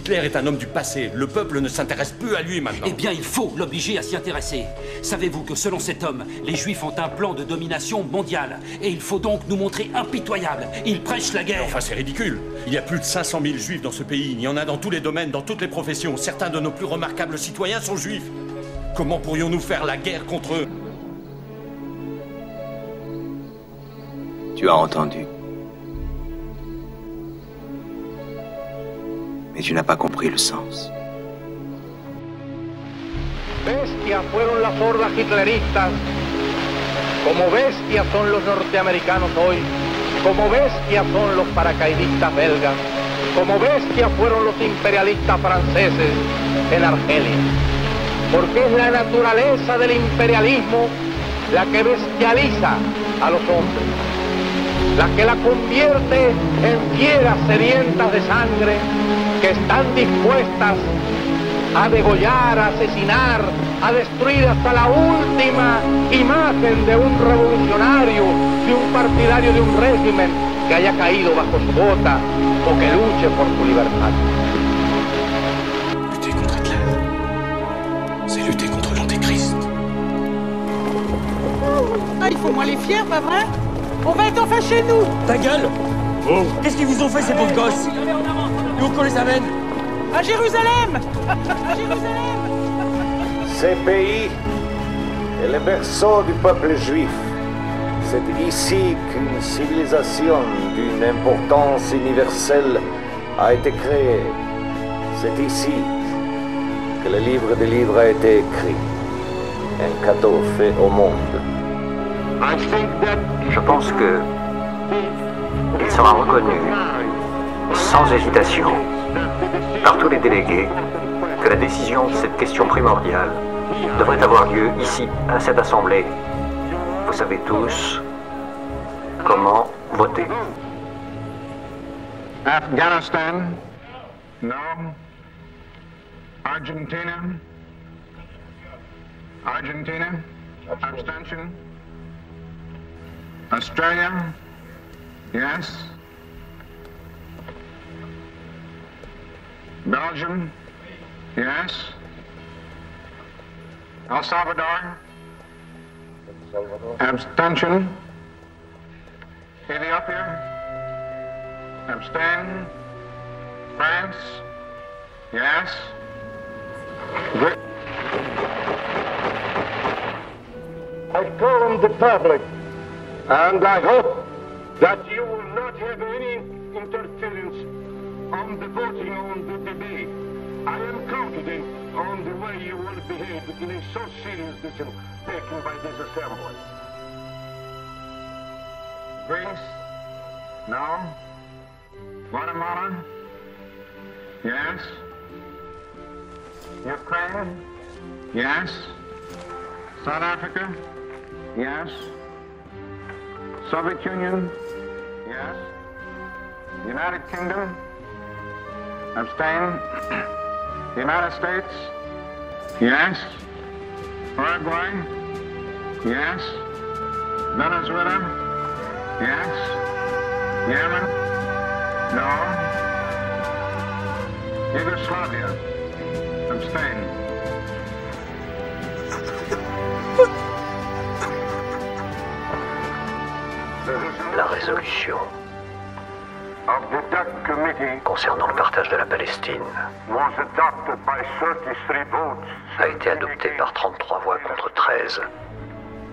Hitler est un homme du passé. Le peuple ne s'intéresse plus à lui maintenant. Eh bien, il faut l'obliger à s'y intéresser. Savez-vous que selon cet homme, les Juifs ont un plan de domination mondiale. Et il faut donc nous montrer impitoyables. Ils prêchent la guerre. Mais enfin, c'est ridicule. Il y a plus de 500 000 Juifs dans ce pays. Il y en a dans tous les domaines, dans toutes les professions. Certains de nos plus remarquables citoyens sont Juifs. Comment pourrions-nous faire la guerre contre eux? Tu as entendu. Mais tu n'as pas compris le sens. Bestias fueron las hordas hitleristas, como bestias son los norteamericanos hoy, como bestias son los paracaidistas belgas, como bestias fueron los imperialistas franceses en Argelia. Porque es la naturaleza del imperialismo la que bestializa a los hombres, la que la convierte en fieras sedientas de sangre que están dispuestas a degollar, a asesinar, a destruir hasta la última imagen de un revolucionario, de un partidario de un régimen que haya caído bajo su bota o que luche por su libertad. Lutter contre Hitler, c'est lutter contre l'Antéchrist. Ah, il faut moins les fiers, pas vrai? On va être enfin chez nous. Ta gueule! Oh. Qu'est-ce qu'ils vous ont fait, ces pauvres gosses? Et où qu'on les amène? À Jérusalem. À Jérusalem. Ce pays est le berceau du peuple juif. C'est ici qu'une civilisation d'une importance universelle a été créée. C'est ici que le livre des livres a été écrit. Un cadeau fait au monde. Je pense que il sera reconnu, sans hésitation, par tous les délégués, que la décision de cette question primordiale devrait avoir lieu ici, à cette assemblée. Vous savez tous comment voter. Afghanistan, no. Argentina, abstention. Australia, yes. Belgium, yes. El Salvador, abstention. Ethiopia, abstain. France, yes. I call on the public, and I hope that you will not have any interference on the voting on the debate. I am confident on the way you will behave in a so serious decision taken by this assembly. Greece? No. Guatemala? Yes. Ukraine? Yes. South Africa? Yes. Soviet Union? Yes. United Kingdom? Abstain. United States? Yes. Uruguay? Yes. Venezuela? Yes. Yemen? No. Yugoslavia? Abstain. La résolution concernant le partage de la Palestine a été adoptée par 33 voix contre 13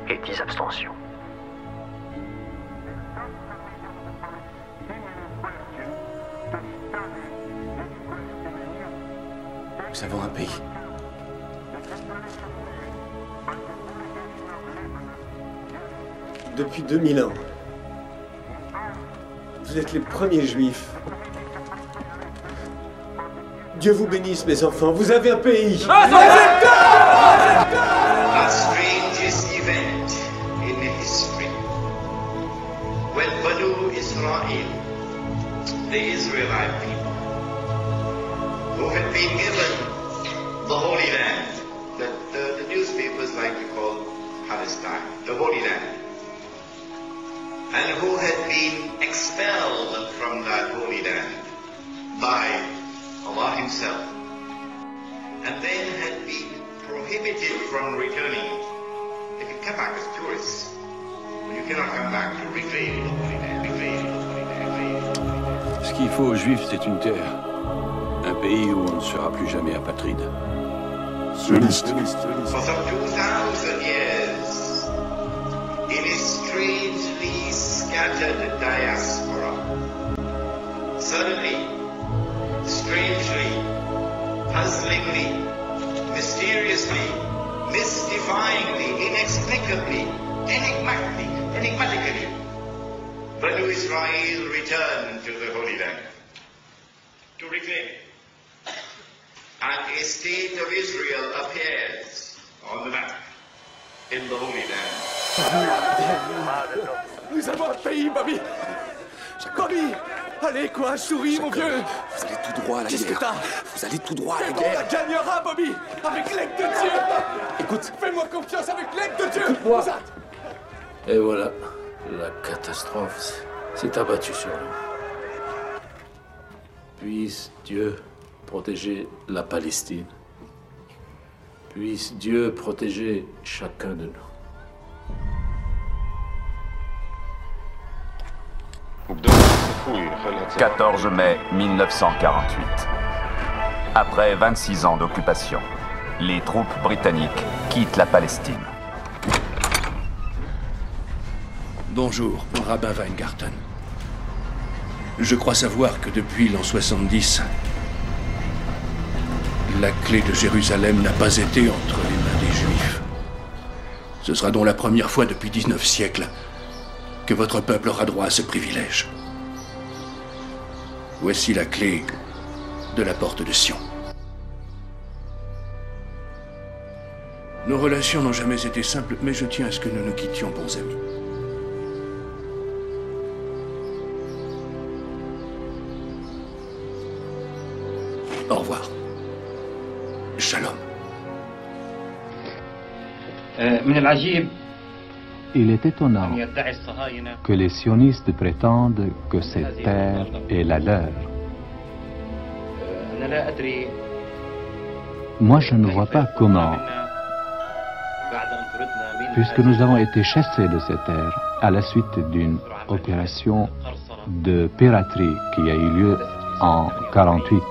et 10 abstentions. Nous avons un pays. Depuis 2000 ans, vous êtes les premiers juifs. Dieu vous bénisse, mes enfants, vous avez un pays. The strangest event in history, when Banu Israel, the Israelite people, who had been given the Holy Land, that the newspapers like to call Palestine, the Holy Land, and who had been expelled from that Holy Land by Allah himself, and then had been prohibited from returning. They could come back as tourists, but you cannot come back to reclaim the Holy Land. Ce qu'il faut aux Juifs, c'est une terre. Un pays où on ne sera plus jamais apatride. Sioniste. For some 2,000 years, in a strangely scattered diaspora, suddenly, strangely, puzzlingly, mysteriously, mystifyingly, inexplicably, enigmatically, Banu Israel returned to the Holy Land to reclaim it. And a state of Israel appears on the map in the Holy Land. Nous avons un pays, Bobby. Bobby, allez quoi, souris, mon vieux. Vous allez tout droit à la guerre. Qu'est-ce que t'as? Vous allez tout droit à la On guerre. la gagnera, Bobby, avec l'aide de Dieu. Écoute. Fais-moi confiance avec l'aide de Dieu. Écoute-moi. Et voilà, la catastrophe s'est abattue sur nous. Puisse Dieu protéger la Palestine. Puisse Dieu protéger chacun de nous. 14 mai 1948. Après 26 ans d'occupation, les troupes britanniques quittent la Palestine. Bonjour, rabbin Weingarten. Je crois savoir que depuis l'an 70, la clé de Jérusalem n'a pas été entre les mains des Juifs. Ce sera donc la première fois depuis 19 siècles que votre peuple aura droit à ce privilège. Voici la clé de la porte de Sion. Nos relations n'ont jamais été simples, mais je tiens à ce que nous nous quittions bons amis. Au revoir. Shalom. Il est étonnant que les sionistes prétendent que cette terre est la leur. Moi, je ne vois pas comment, puisque nous avons été chassés de cette terre à la suite d'une opération de piraterie qui a eu lieu en 1948.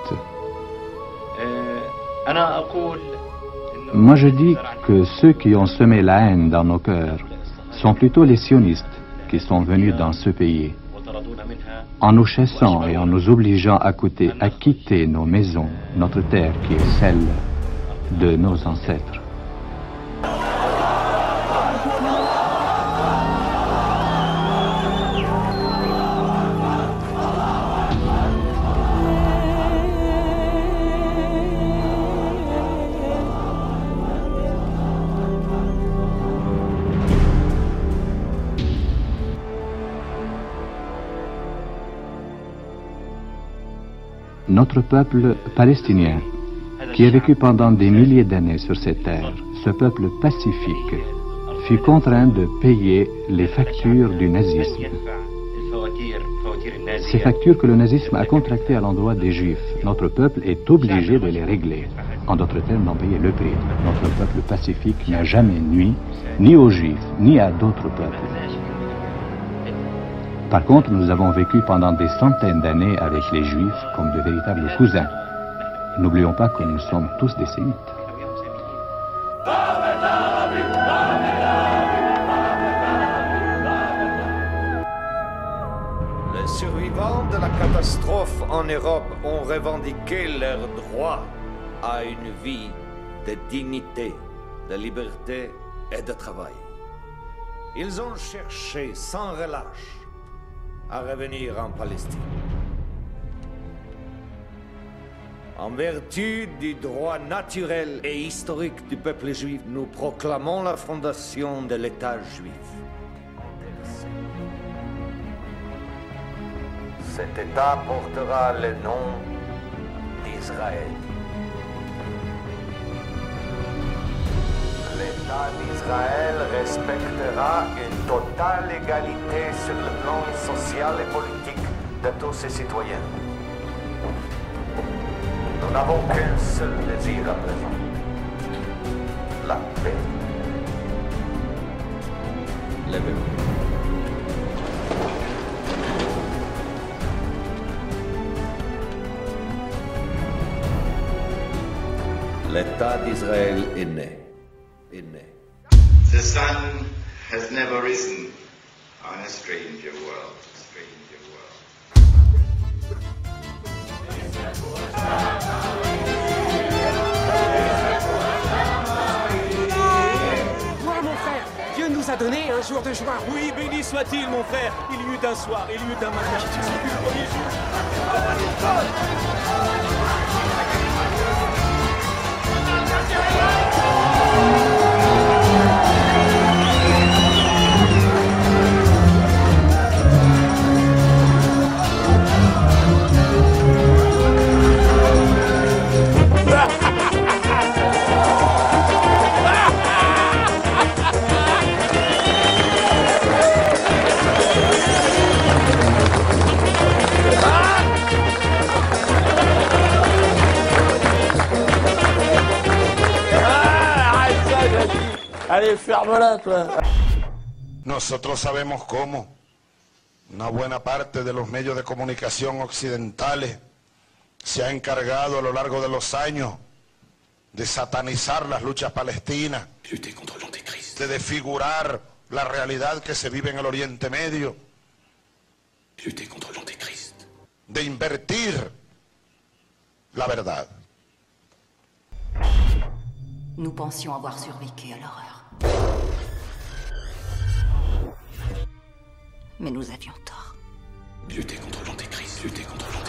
Moi, je dis que ceux qui ont semé la haine dans nos cœurs sont plutôt les sionistes qui sont venus dans ce pays, en nous chassant et en nous obligeant à quitter nos maisons, notre terre qui est celle de nos ancêtres. Notre peuple palestinien, qui a vécu pendant des milliers d'années sur cette terre, ce peuple pacifique, fut contraint de payer les factures du nazisme. Ces factures que le nazisme a contractées à l'endroit des Juifs, notre peuple est obligé de les régler. En d'autres termes, d'en payer le prix. Notre peuple pacifique n'a jamais nui, ni aux Juifs, ni à d'autres peuples. Par contre, nous avons vécu pendant des centaines d'années avec les Juifs comme de véritables cousins. N'oublions pas que nous sommes tous des sémites. Les survivants de la catastrophe en Europe ont revendiqué leur droit à une vie de dignité, de liberté et de travail. Ils ont cherché sans relâche à revenir en Palestine. En vertu du droit naturel et historique du peuple juif, nous proclamons la fondation de l'État juif. Cet État portera le nom d'Israël. L'État d'Israël respectera une totale égalité sur le plan social et politique de tous ses citoyens. n'avons qu'un seul désir à présent. La paix. Lèvez-vous. L'État d'Israël est né. The sun has never risen on a stranger world. Moi, mon frère, Dieu nous a donné un jour de joie. Oui, béni soit-il, mon frère. Il y eut un soir, il y eut un matin. Ce fut le premier jour. Allez, ferme-la, toi. Nosotros sabemos cómo. Una buena parte de los medios de comunicación occidentales se ha encargado a lo largo de los años de satanizar las luchas palestinas, de desfigurar la realidad que se vive en el Oriente Medio, de invertir la verdad. Nous pensions avoir survécu à l'horreur. Mais nous avions tort. Lutter contre l'Antéchrist, lutter contre l'Antéchrist.